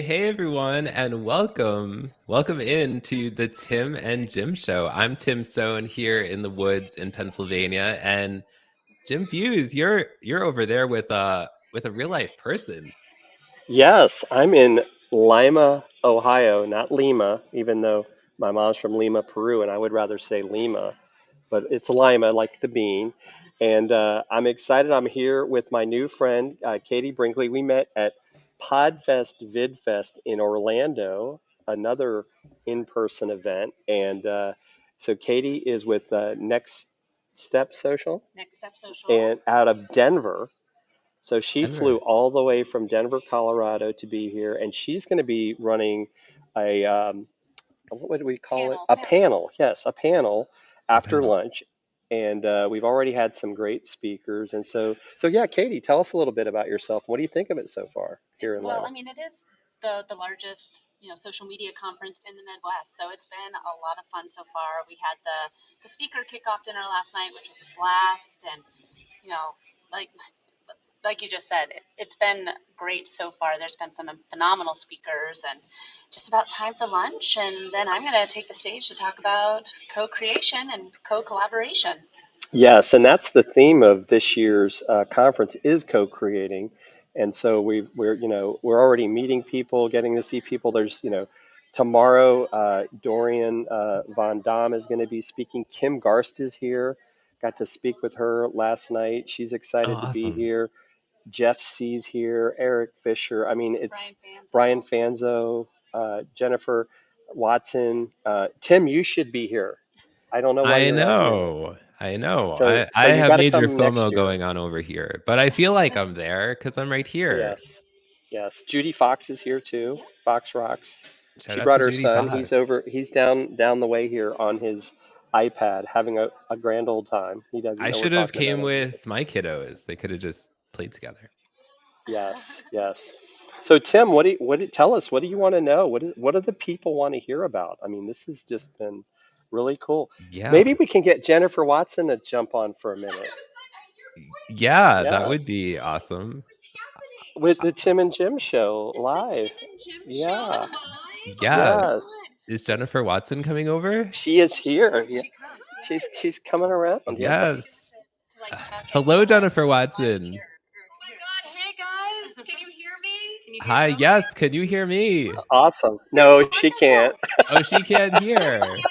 Hey everyone, and welcome in to the Tim and Jim show. I'm Tim Sohn here in the woods in Pennsylvania, and Jim Fuse, you're over there with a real life person. Yes, I'm in Lima, Ohio, not Lima, even though my mom's from Lima, Peru, and I would rather say Lima, but it's Lima, like the bean. And I'm excited. I'm here with my new friend, Katie Brinkley. We met at Podfest VidFest in Orlando, another in person event. And so Katie is with Next Step Social Next Step Social. and out of Denver. So she flew Denver. all the way from Denver, Colorado to be here, and she's going to be running a what would we call it? Panel. A panel. Yes, a panel A after panel. lunch. And we've already had some great speakers. And so yeah, Katie, tell us a little bit about yourself. What do you think of it so far here in Well, Lima? I mean, it is the largest social media conference in the Midwest, so it's been a lot of fun so far. We had the speaker kickoff dinner last night, which was a blast, and you know, like like you just said, it's been great so far. There's been some phenomenal speakers, and just about time for lunch. And then I'm going to take the stage to talk about co-creation and co-collaboration. Yes, and that's the theme of this year's conference is co-creating, and so we're already meeting people, getting to see people. There's tomorrow Dorian Von Dam is going to be speaking. Kim Garst is here. Got to speak with her last night. She's Oh, excited to be awesome. here. Jeff C's here. Eric Fisher. I mean, it's Brian Brian Fanzo, Jennifer Watson. Tim, you should be here. I don't know why I you're not here. know. I know. So I so you have got to major come next FOMO year. going on over here, but I feel like I'm there because I'm right here. Yes, yes. Judy Fox is here too. Yep. Fox rocks. Shout She out brought to her Judy son. He's Fox. over. He's down the way here on his iPad, having a grand old time. He doesn't I know we're should have talking came about him. with my kiddos. They could have just played together. Yes, yes. So Tim, tell us? What do you want to know? What do the people want to hear about? I mean, this has just been really cool. Yeah. Maybe we can get Jennifer Watson to jump on for a minute. Yeah, that Yes, would be awesome. with Uh, the Tim and Jim show It's the live. Tim and Jim show Yeah, live. Oh my Yes. yes. God. Is Jennifer Watson coming over? She is here. Yeah, She comes, yeah. she's coming around. Yes. Yes. To like talk Hello, into Jennifer live Watson. here. Oh my God. Hey guys. Can you hear me? Can you hear Hi, me? yes, can you hear me? Awesome. No, she can't. Oh, she can't hear. I saw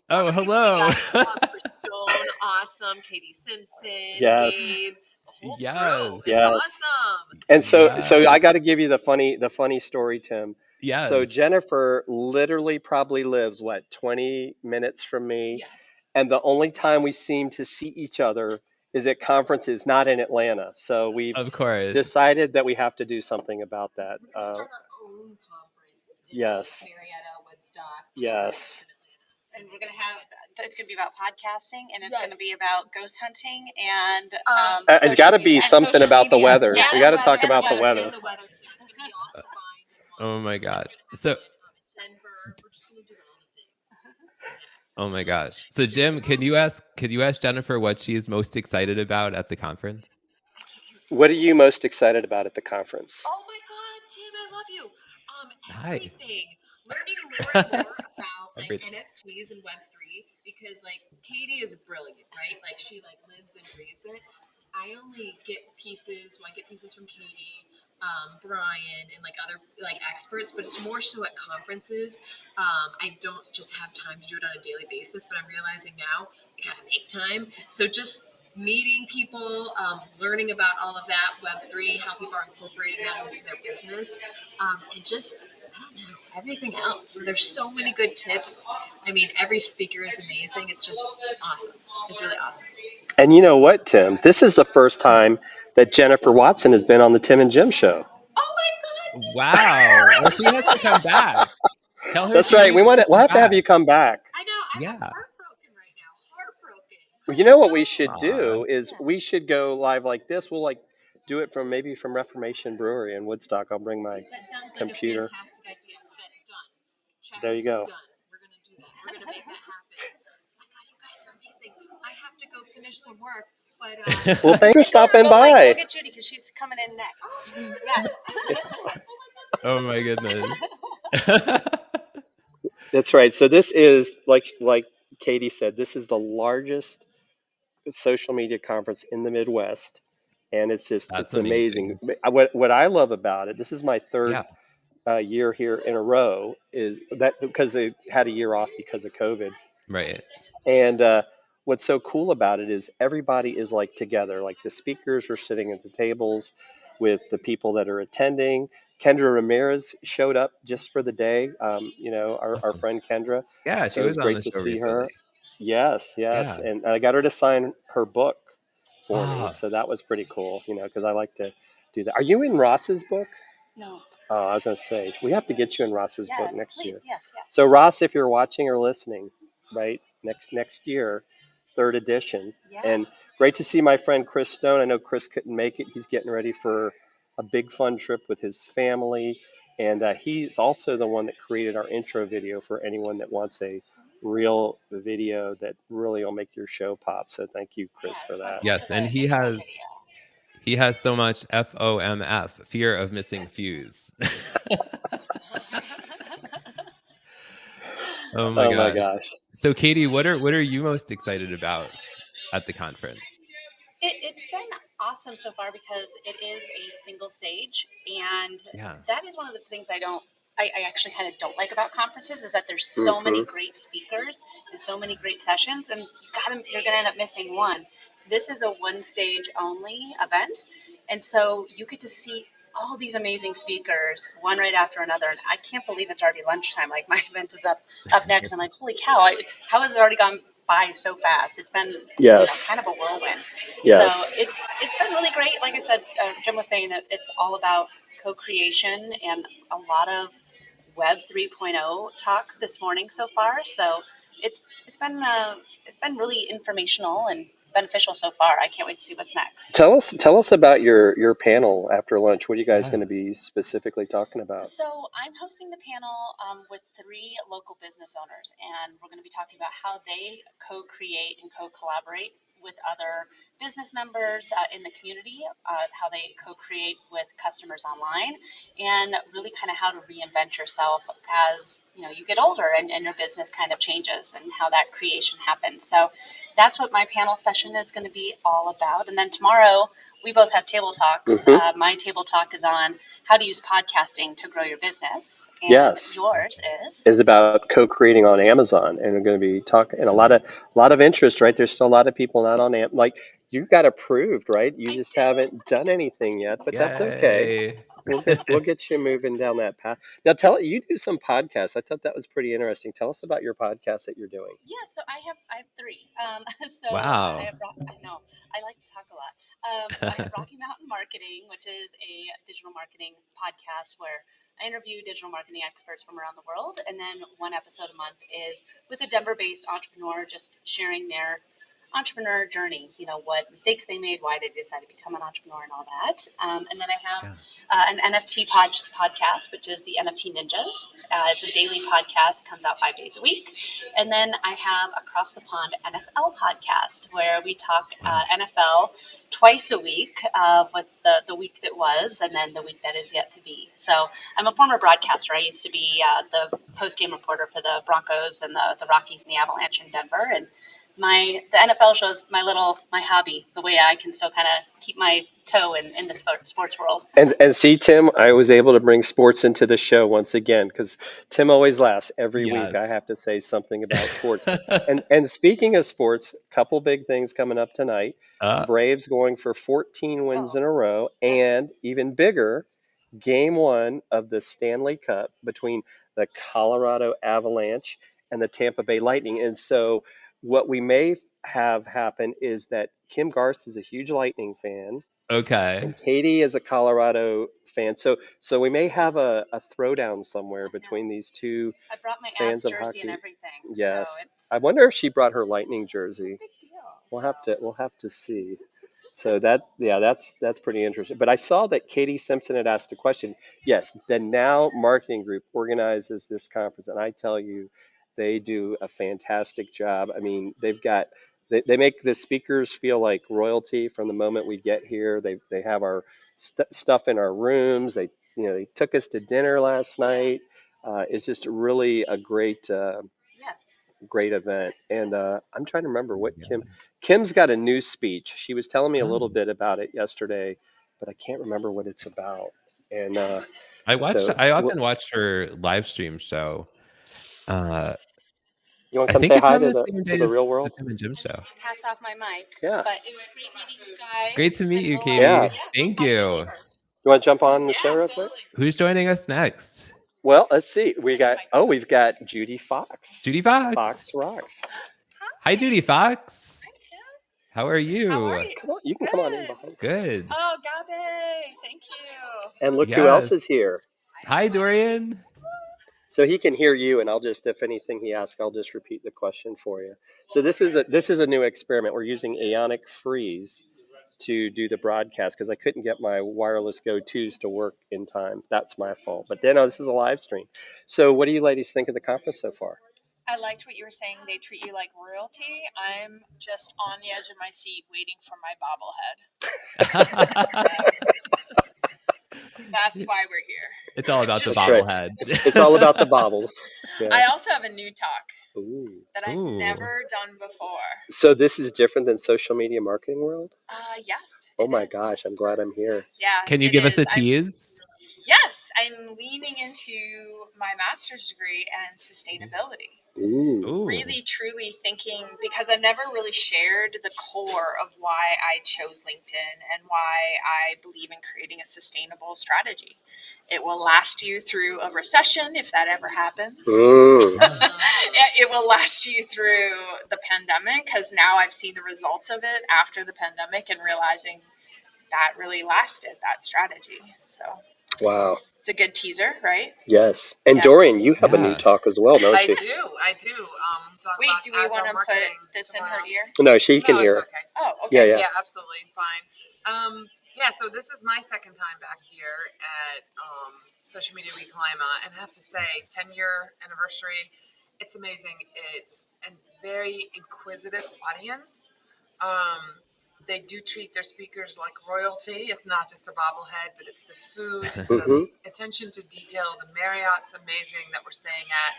Oh, the hello. guys. Stone, awesome. Katie Simpson, Yes. Gabe, the whole crew. Yes. It's Yes. awesome. And so Yeah. I got to give you the funny story, Tim. So Yes. Jennifer literally probably lives what 20 minutes from me, Yes. and the only time we seem to see each other is at conferences, not in Atlanta. So we've Of course. decided that we have to do something about that. We're gonna start our own conference in Yes. Marietta, Woodstock, Yes. and we're gonna have it's gonna be about podcasting, and it's gonna be about ghost hunting and It's got to be and something social about the media. weather. Yeah, We got to and talk the about the weather weather. too. The weather too. It's gonna be awesome. Oh my gosh. So, Denver. We're just gonna do all the things. oh my gosh. So Jim, could you ask Jennifer what she is most excited about at the conference? What are you most excited about at the conference? Oh my God, Tim, I love you. Hi. Everything. Learning more and more about like Everything. NFTs and Web3 because like Katie is brilliant, right? Like she like lives and breathes it. I only get pieces. Well, I get pieces from Katie, Brian, and like other like experts, but it's more so at conferences. I don't just have time to do it on a daily basis, but I'm realizing now I gotta make time. So just meeting people, learning about all of that Web3, how people are incorporating that into their business, and just I don't know everything else. There's so many good tips. I mean, every speaker is amazing. It's awesome. It's really awesome. And you know what, Tim? This is the first time that Jennifer Watson has been on the Tim and Jim show. Oh my God! Wow. Well, she has to come back. Tell her That's she right. needs to We'll come have to have back. you come back. I know. I'm Yeah. heartbroken right now. Heartbroken. You know what we should Aw. do is we should go live like this. We'll like do it from maybe from Reformation Brewery in Woodstock. I'll bring my That sounds like computer. a fantastic idea. Done. Check. There you go. Done. We're gonna do that. We're gonna make that happen. Oh my God, you guys are amazing. I have to go finish some work, but Well, thanks for stopping go by. get Judy because she's coming in next. Oh, yeah. Oh my God, Oh my goodness. That's right. So this is like Katie said, this is the largest social media conference in the Midwest, and That's it's amazing. amazing. What I love about it, this is my third Yeah, year here in a row, is that because they had a year off because of COVID. right. And what's so cool about it is everybody is like together. Like the speakers are sitting at the tables with the people that are attending. Kendra Ramirez showed up just for the day. Our Awesome. friend Kendra. Yeah, she So it was was on great the to show see recently. her. Yes, yes. Yeah. And I got her to sign her book for me. Ah, So that was pretty cool, because I like to do that. Are you in Ross's book? No. Oh, I was going to say, we have to get you in Ross's Yeah, book next please. year. Yes, yes. So Ross, if you're watching or listening, right, next year, third edition. Yeah. And great to see my friend Chris Stone. I know Chris couldn't make it. He's getting ready for a big fun trip with his family. And he's also the one that created our intro video for anyone that wants a real video that really will make your show pop. So thank you, Chris, Yeah, for it's that. wonderful yes, for and the intro video. he has so much FOMF, fear of missing fuse. Oh my Oh my gosh. gosh. So Katie, what are you most excited about at the conference? It's been awesome so far because it is a single stage, and Yeah. that is one of the things I actually kind of don't like about conferences is that there's so Hmm. many great speakers and so many great sessions, and you're gonna end up missing one. This is a one stage only event, and so you get to see all these amazing speakers one right after another, and I can't believe it's already lunchtime. Like my event is up next. I'm like, holy cow! How has it already gone by so fast? It's been Yes. kind of a whirlwind. So Yes. it's been really great. Like I said, Jim was saying that it's all about co-creation and a lot of Web 3.0 talk this morning so far. So it's it's been uh, it's been really informational and beneficial so far. I can't wait to see what's next. Tell us about your panel after lunch. What are you guys Yeah. going to be specifically talking about? So I'm hosting the panel with three local business owners, and we're going to be talking about how they co-create and co-collaborate with other business members in the community, how they co-create with customers online, and really kind of how to reinvent yourself as you get older and your business kind of changes and how that creation happens. So that's what my panel session is going to be all about. And then tomorrow we both have table talks. Hmm. My table talk is on how to use podcasting to grow your business, and Yes, yours is. is about co-creating on Amazon, and we're going to be talking and a Yeah. lot of interest. Right, there's still a lot of people not on like you got approved, right? You I just did. haven't done anything yet, but that's okay. Yay. We'll get you moving down that path. Now, you do some podcasts. I thought that was pretty interesting. Tell us about your podcast that you're doing. Yeah, so I have three. So I Wow. have I know I like to talk a lot. So I have Rocky Mountain Marketing, which is a digital marketing podcast where I interview digital marketing experts from around the world, and then one episode a month is with a Denver-based entrepreneur, just sharing their entrepreneur journey. What mistakes they made, why they decided to become an entrepreneur, and all that. And then I have Yeah. an NFT podcast, which is the NFT Ninjas. It's a daily podcast, comes out 5 days a week. And then I have Across the Pond NFL podcast, where we talk Wow. NFL twice a week, with the week that was, and then the week that is yet to be. So I'm a former broadcaster. I used to be the post game reporter for the Broncos and the Rockies and the Avalanche in Denver, and the NFL shows my hobby, the way I can still kind of keep my toe in the sports world. And see, Tim, I was able to bring sports into the show once again because Tim always laughs every week. I Yes. have to say something about sports. And speaking of sports, couple big things coming up tonight. uh, Braves going for 14 wins Oh, in a row, yeah. and even bigger, game one of the Stanley Cup between the Colorado Avalanche and the Tampa Bay Lightning. And so what we may have happen is that Kim Garst is a huge Lightning fan okay. and Katie is a Colorado fan. So we may have a throwdown somewhere I know. between these two I brought my fans abs of jersey and hockey. everything, so Yes. it's I wonder if she brought her Lightning it's a jersey. big deal. We'll So have to see. So that's pretty interesting. But I saw that Katie Simpson had asked a question. Yes, the Now Marketing Group organizes this conference, and I tell you, they do a fantastic job. I mean, they make the speakers feel like royalty from the moment we get here. They have our stuff in our rooms. He took us to dinner last night. It's just really a great Yes. great event. And I'm trying to remember what Yes. Kim's got a new speech. She was telling me a little Oh. bit about it yesterday, but I can't remember what it's about. And I well, often watch her live stream show. you want to I come think say it's hi on the same to day the as real the world? Tim and Jim show. Pass off my mic. Yeah. But it was great meeting you guys. Great to meet you, It's been Katie. a while. Yeah. Thank Talk to you. later. You want to jump on the show real quick? Absolutely. Who's joining us next? Well, let's see. We've got Judy Fox. Judy Fox. Fox rocks. Hi, Judy Fox. Hi, Tim. How are you? How are you? Come on, you can come on in Good. behind. Good. Oh, Gabe. Thank you. And look who else Yes. is here. Hi, Dorian. So he can hear you, and I'll just, if anything he asks, I'll just repeat the question for you. So this is a new experiment. We're using Ionic Freeze to do the broadcast because I couldn't get my wireless go-tos to work in time. That's my fault. But then, this is a live stream. So what do you ladies think of the conference so far? I liked what you were saying. They treat you like royalty. I'm just on the edge of my seat waiting for my bobblehead. That's why we're here. It's all about the That's right. bobblehead. It's all about the bobbles. Yeah. I also have a new talk Ooh. that I've Ooh. never done before. So this is different than social media marketing world? Yes. Oh it my is. gosh, I'm glad I'm here. Yeah. Can you it give us is. a tease? Yes, I'm leaning into my master's degree and sustainability. Ooh. Ooh. Really, truly thinking, because I never really shared the core of why I chose LinkedIn and why I believe in creating a sustainable strategy. It will last you through a recession if that ever happens. It will last you through the pandemic, because now I've seen the results of it after the pandemic and realizing that really lasted, that strategy. So Wow. it's a good teaser, right? Yes. And Yeah. Dorian, you have a new Yeah. talk as well, don't you? I do. Talk Wait, about do we want agile to put marketing this in tomorrow. her ear? No, she can No, hear. it's okay. Oh, okay. Yeah. Yeah, absolutely fine. Yeah, so this is my second time back here at Social Media Week Lima, and I have to say, 10-year anniversary. It's amazing. It's a very inquisitive audience. They do treat their speakers like royalty. It's not just a bobblehead, but it's the food, it's the attention to detail. The Marriott's amazing that we're staying at.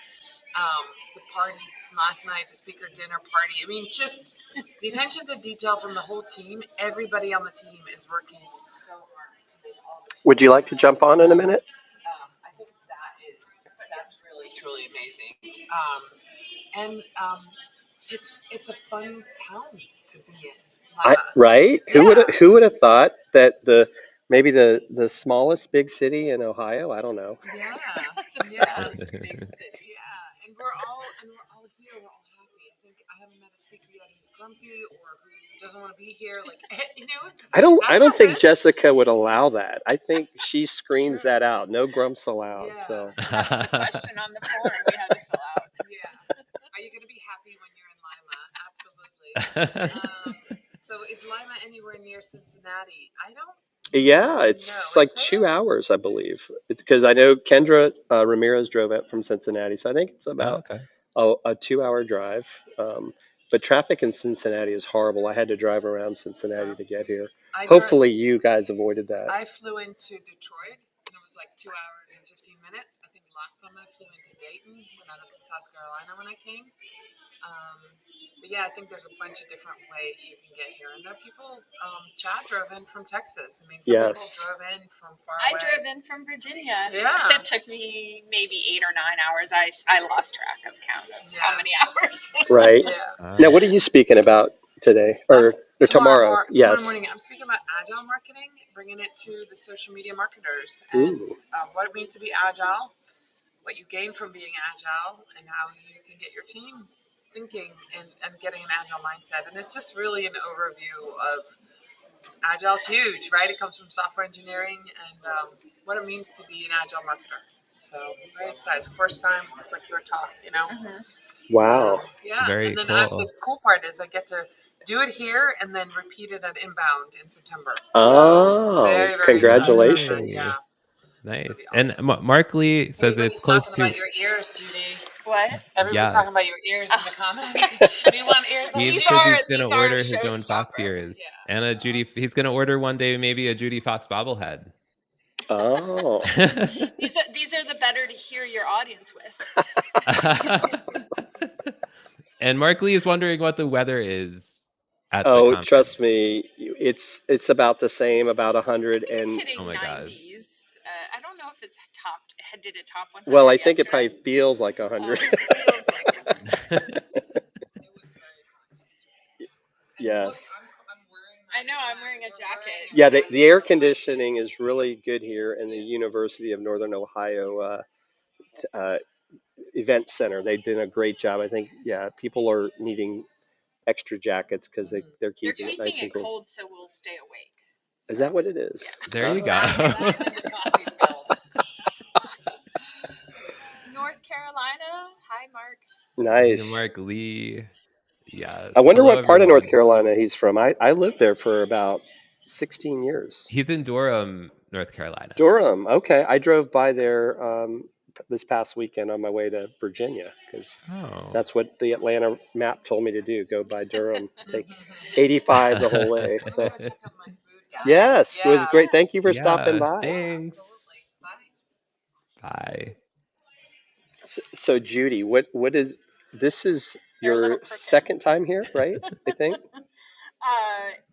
The party last night, the speaker dinner party. I mean, just the attention to detail from the whole team. Everybody on the team is working so hard to make all this. Would you like to jump on in a minute? I think that's really truly amazing. It's a fun town to be in. Right? Yeah. Who would have thought that maybe the smallest big city in Ohio? I don't know. Yeah. Big city. Yeah. And we're all here. We're all happy. I think I haven't met a speaker yet who's grumpy or who doesn't want to be here. Like, I don't that's think okay. Jessica would allow that. I think she screens that out. No grumps allowed. Yeah. So That was the question on the form we had to fill out. Yeah. Are you going to be happy when you're in Lima? Absolutely. So is Lima anywhere near Cincinnati? I don't. yeah, it's No, like is it? 2 hours, I believe, because I know Kendra Ramirez drove up from Cincinnati, so I think it's about Okay. a 2 hour drive. But traffic in Cincinnati is horrible. I had to drive around Cincinnati to get here. Hopefully, you guys avoided that. I flew into Detroit, and it was like 2 hours and 15 minutes. I think last time I flew into Dayton when I lived in South Carolina when I came. But yeah, I think there's a bunch of different ways you can get here. And there are people, Chad drove in from Texas. I mean, some Yes. people drove in from far I away. drove in from Virginia. Yeah. It took me maybe 8 or 9 hours. I lost track of count of how Yeah. many hours. Right. Yeah. Now, what are you speaking about today or tomorrow? Tomorrow Yes. morning, I'm speaking about agile marketing, bringing it to the social media marketers, and Ooh. what it means to be agile, what you gain from being agile, and how you can get your team thinking and getting an agile mindset. And it's just really an overview of agile's huge, right? It comes from software engineering and what it means to be an agile marketer. So I'm very excited. First time, just like your talk, Wow. Yeah, Very and then cool. the cool part is I get to do it here and then repeat it at Inbound in September. Oh, very, very congratulations. excited. Yeah. Nice. And Mark Lee says it's close talking to. about your ears, Judy. What? Everybody's Yes. talking about your ears in the comments. We want ears on He these says he's these gonna are order his own showstopper. Fox ears Yeah. and a Judy. He's gonna order one day maybe a Judy Fox bobblehead. Oh. These are the better to hear your audience with. And Mark Lee is wondering what the weather is at the Oh, trust conference. me, it's about the same, about 100 It's and hitting Oh my gosh. 90s. I don't know if it's topped. Did it top 100 well, I think it yesterday? probably feels like Oh, 100. it feels like 100. It was very hot yesterday. And Yes. look, I'm wearing. I know, I'm wearing a jacket. Yeah, the air conditioning is really good here in the University of Northern Ohio uh, Event Center. They did a great job. I think, yeah, people are needing extra jackets because they're They're keeping it nice keeping and it cool. cold so we'll stay awake. Is that what it is? There you Oh. go. That's when the coffee spilled. North Carolina. Hi, Mark. Hey, Nice. Mark Lee. Yes. I wonder Hello, what part of North everyone. Carolina he's from. I lived there for about 16 years. He's in Durham, North Carolina. Durham. Okay. I drove by there this past weekend on my way to Virginia because Oh. that's what the Atlanta map told me to do. Go by Durham, take 85 the whole way. I'm So, gonna go check out my food, guys. yes, it was great. Thank you for stopping Yeah. by. Thanks. Absolutely. Bye. Bye. So Judy, what is this? Is They're a little your crooked. second time here, right? I think.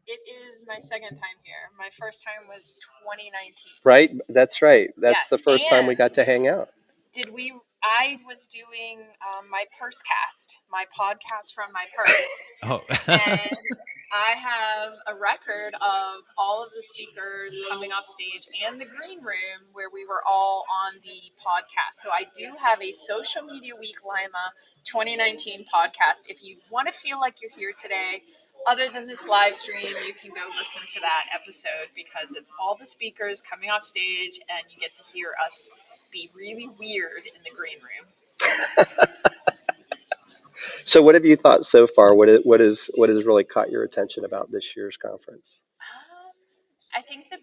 It is my second time here. My first time was 2019. Right. That's right. That's Yes, the first time we got to and hang out. I was doing my purse cast, my podcast from my purse. Oh. And I have a record of all of the speakers coming off stage and the green room where we were all on the podcast. So I do have a Social Media Week Lima 2019 podcast. If you want to feel like you're here today, other than this live stream, you can go listen to that episode because it's all the speakers coming off stage and you get to hear us be really weird in the green room. So, what have you thought so far? What has really caught your attention about this year's conference? I think the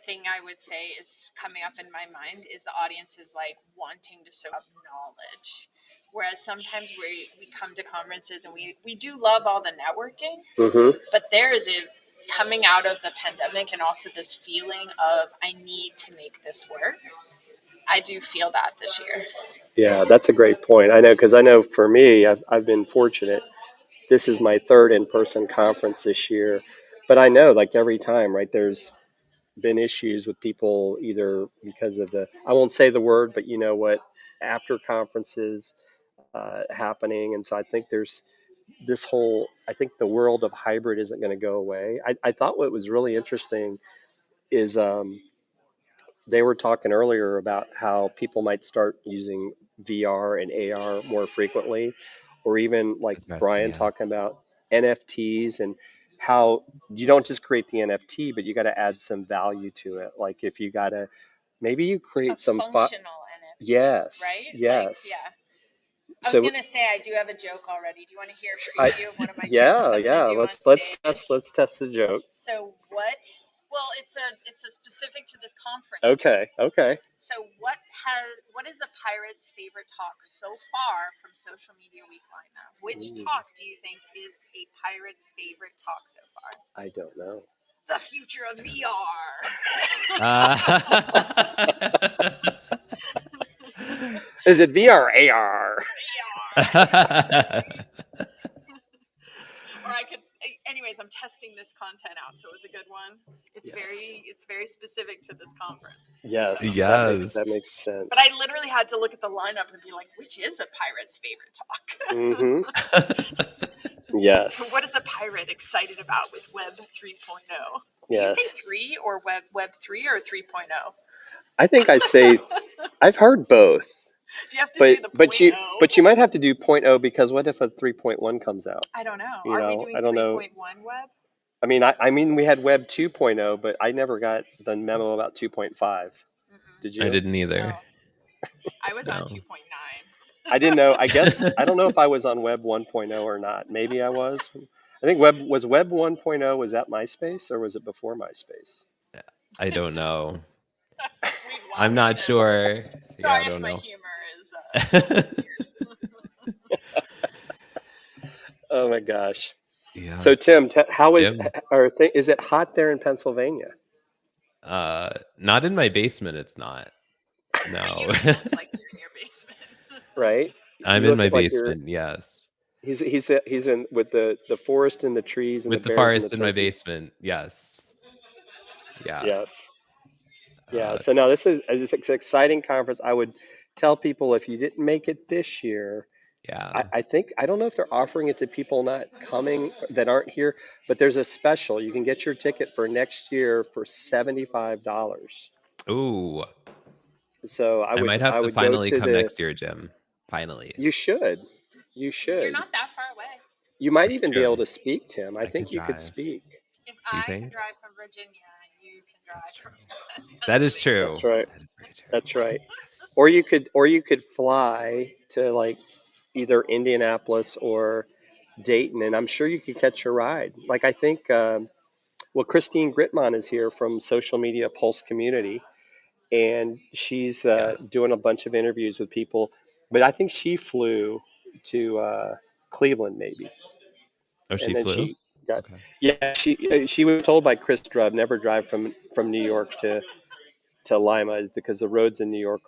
thing I would say is coming up in my mind is the audience is like wanting to soak up knowledge. Whereas sometimes we come to conferences and we do love all the networking, Mm-hmm. but there is a coming out of the pandemic and also this feeling of I need to make this work. I do feel that this year. Yeah, that's a great point. I know because I know for me, I've been fortunate. This is my third in-person conference this year, but I know like every time, right? There's been issues with people either because of I won't say the word, but you know what, after conferences happening. And so I think there's I think the world of hybrid isn't going to go away. I thought what was really interesting is they were talking earlier about how people might start using VR and AR more frequently, or even like Interesting, Brian yeah. talking about NFTs and how you don't just create the NFT, but you got to add some value to it. Like if you got to, maybe you create some functional NFT, yes, right? yes. Like, yeah. I was So gonna say I do have a joke already. Do you want to hear a I, preview of one of my jokes yeah, I'm yeah. gonna do on Let's stage? test the joke. So what? Well, it's a specific to this conference. Okay, okay. So what is a pirate's favorite talk so far from Social Media Week Lima? Which talk do you think is a pirate's favorite talk so far? I don't know. The future of VR. Is it VR or AR? VR. Or anyways, I'm testing this content out, so it was a good one. It's Yes. very specific to this conference. Yes, Yes. that makes sense. But I literally had to look at the lineup and be like, which is a pirate's favorite talk? Mm-hmm. Yes. What is a pirate excited about with Web 3.0? Do Yes. you say 3 or Web 3 or 3.0? I think I say I've heard both. Do you have to do the but 0.0? you might have to do 0.0 because what if a 3.1 comes out? I don't know. You Are know, we doing I don't 3.1 know. Web? I mean we had Web 2.0, but I never got the memo about 2.5. Did you? I didn't either. No. I was on 2.9. I didn't know. I guess I don't know if I was on Web 1.0 or not. Maybe I was. I think Web 1.0 was at MySpace or was it before MySpace? I don't know. I'm not sure. Yeah, Sorry I don't if my know. humor is weird. Oh my gosh. Yes. So Tim, how is Jim. is it hot there in Pennsylvania? Not in my basement. It's not. No. You don't look like you're in your basement. Right? I'm You in look my like you're. basement. Yes. He's in with the forest and the trees and the With the bears and the forest in my turkeys. basement. Yes. Yeah. Yes. Yeah. Uh, So now this is an exciting conference. I would tell people if you didn't make it this year, yeah. I think I don't know if they're offering it to people not coming that aren't here, but there's a special. You can get your ticket for next year for $75. Ooh. So I might have I to would go finally to come the. next year, Jim. Finally. You should. You You're should. not that far away. You might That's even be able true. to speak, Tim. I I could think you could drive. speak. If Do you I can think? drive from Virginia, you can That's drive true. from That is Pennsylvania. true. That's right. That is very true. That's right. Yes. Or you could fly to like either Indianapolis or Dayton, and I'm sure you could catch a ride. Like I think, well, Christine Gritmon is here from Social Media Pulse Community, and she's Yeah. doing a bunch of interviews with people. But I think she flew to Cleveland, maybe, Oh, she and then flew? she got. Okay. Yeah, she was told by Chris Drubb never drive from New York to Lima because the roads in New York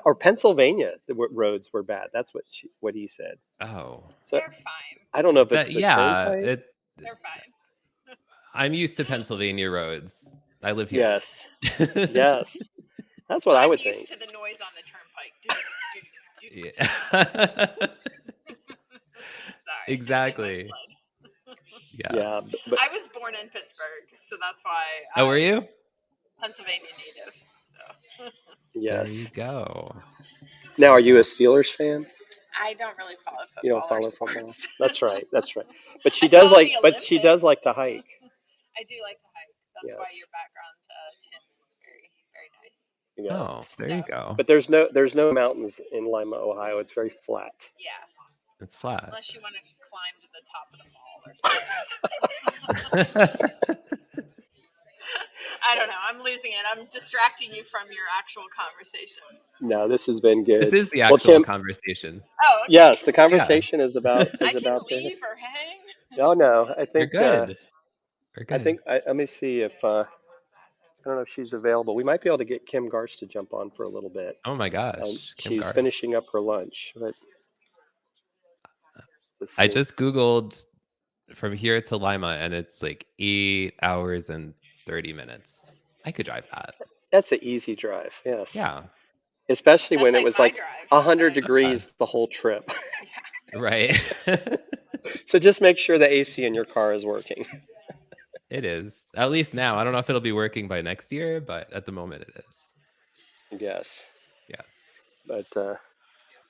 or Pennsylvania roads were bad. That's what he said. Oh. So They're fine. I don't know if it's That the yeah, turnpike. They're fine. I'm used to Pennsylvania roads. I live here. Yes, yes, that's what I I'm would used think. to the noise on the turnpike. Doo-doo-doo-doo-doo. Yeah. Sorry, Exactly. it's in my blood. Yeah, Yes. but I was born in Pittsburgh, so that's why Oh, were I'm you? Pennsylvania native. So There you yes. go. Now, There are you you a go. Steelers fan? I don't really follow You don't football or follow football. sports. That's right. That's right. But I follow the she Olympics. does like to hike. I do like to hike. That's why your Yes. background, Tim, is very nice. Yeah. Oh, there you go. But there's no mountains in Lima, Ohio. It's very flat. Yeah, It's flat. unless you want to climb to the top of the mall or something. I don't know. I'm losing it. I'm distracting you from your actual conversation. No, this has been good. This is the Well, actual Tim, conversation. Oh, okay. yes, the Yeah, conversation is I can about the. leave or hang. No, no. you're good. We're good. Let me see if I don't know if she's available. We might be able to get Kim Garst to jump on for a little bit. Oh my gosh, Kim She's Garst. finishing up her lunch, but let's I see. just Googled from here to Lima, and it's like 8 hours and 30 minutes. I could drive that. That's an easy drive. Yes. Yeah. Especially That's when it like was my like drive. 100 Okay. degrees the whole trip. Right. So just make sure the AC in your car is working. It is. At least now. I don't know if it'll be working by next year, but at the moment it is. Yes. Yes. But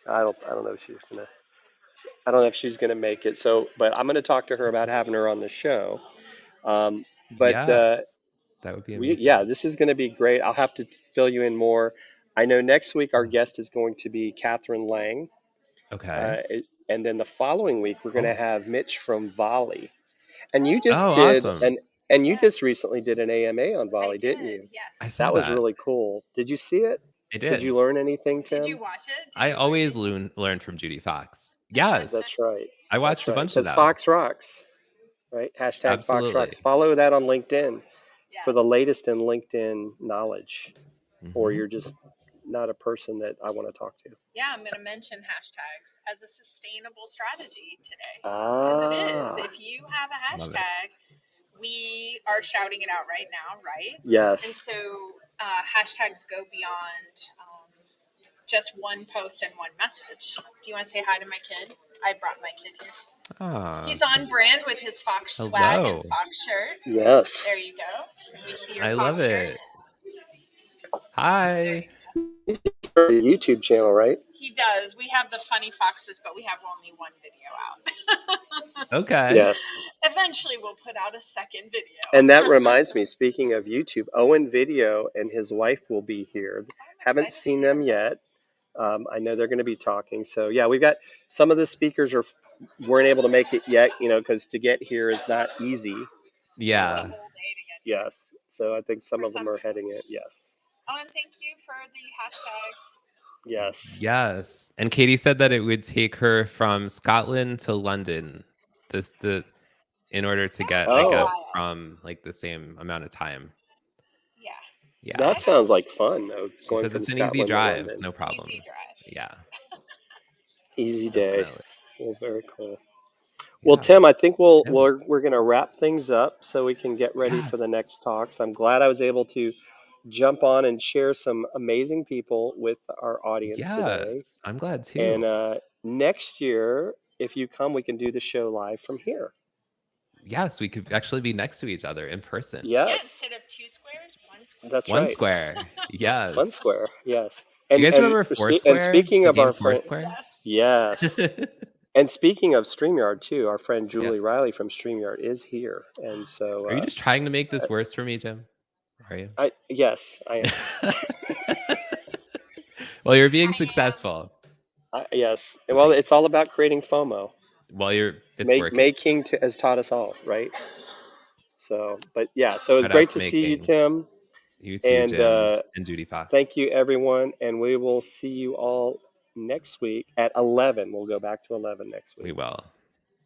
I don't know if she's gonna. I don't know if she's gonna make it. So, but I'm gonna talk to her about having her on the show. But Yes. That would be amazing. yeah, this is gonna be great. I'll have to fill you in more. I know next week our guest is going to be Catherine Lang. Okay. And then the following week we're going to Cool. have Mitch from Volley. And you just Oh, did awesome. and you just recently did an AMA on Volley, I did, didn't you? yes. I saw That was that. really cool. Did you see it? I Did did. you learn anything, Tim? Did you watch it? Did I you always learn? learn from Judy Fox. Yes. That's right. I watched That's a right. bunch of Because them. Fox Rocks, right? Hashtag Fox Absolutely. Rocks. Follow that on LinkedIn Yeah. for the latest in LinkedIn knowledge. Or Mhm. you're just not a person that I want to talk to. Yeah, I'm going to mention hashtags as a sustainable strategy today. Because it is. If you have a Love it. hashtag, we are shouting it out right now, right? And Yes. so hashtags go beyond just one post and one message. Do you want to say hi to my kid? I brought my kid here. Ah, He's on brand with his Fox swag hello. and Fox shirt. Yes. There you go. Can we see your I Fox love shirt? it. Hi. He's for the YouTube channel, right? He does. We have the funny foxes, but we have only one video out. Okay. Yes. Eventually, we'll put out a second video. And that reminds me, speaking of YouTube, Owen Video and his wife will be here. Haven't seen them yet. I know they're going to be talking. So yeah, we've got some of the speakers weren't able to make it yet, because to get here is not easy. Yeah. It's a whole day to get. Yes. So I think some For of them some are people. heading it. Yes. Oh, and thank you for the hashtag. Yes. Yes. And Katie said that it would take her from Scotland to London in order to get, I Oh. guess, Wild. from like the same amount of time. Yeah. Yeah. That sounds like fun, though. She Going says from it's an easy Scotland to drive, London. no problem. Easy drive. Yeah, Easy day. definitely. Well, very cool. Well, Yeah. Tim, I think Tim. we're going to wrap things up so we can get ready for the Yes. next talks. I'm glad I was able to jump on and share some amazing people with our audience today. Yes, I'm glad too. And next year, if you come, we can do the show live from here. Yes, we could actually be next to each other in person. Yeah, Yes, instead of 2 squares, 1 square. that's One right. square. Yes. One square. Yes. Do you guys remember and Foursquare? speaking The of game our friend, Foursquare? yes. And speaking of StreamYard too, our friend Julie Yes. Riley from StreamYard is here, and so Are you just trying to make this worse for me, Jim? Are you? yes, I am. Well, you're being I am. successful. Yes. So Well, thank you. it's all about creating FOMO. Well, it's working. Making has taught us all, right? So, but yeah, so it's Shout out great to to see you, making. Tim. You too, And Jim and Judy Fox. thank you, everyone. And we will see you all next week at 11. We'll go back to 11 next week. We will.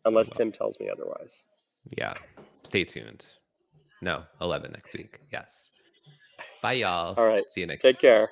Unless We will. Tim tells me otherwise. Yeah. Stay tuned. No, 11 next week. Yes. Bye, y'all. All right. See you next Take care.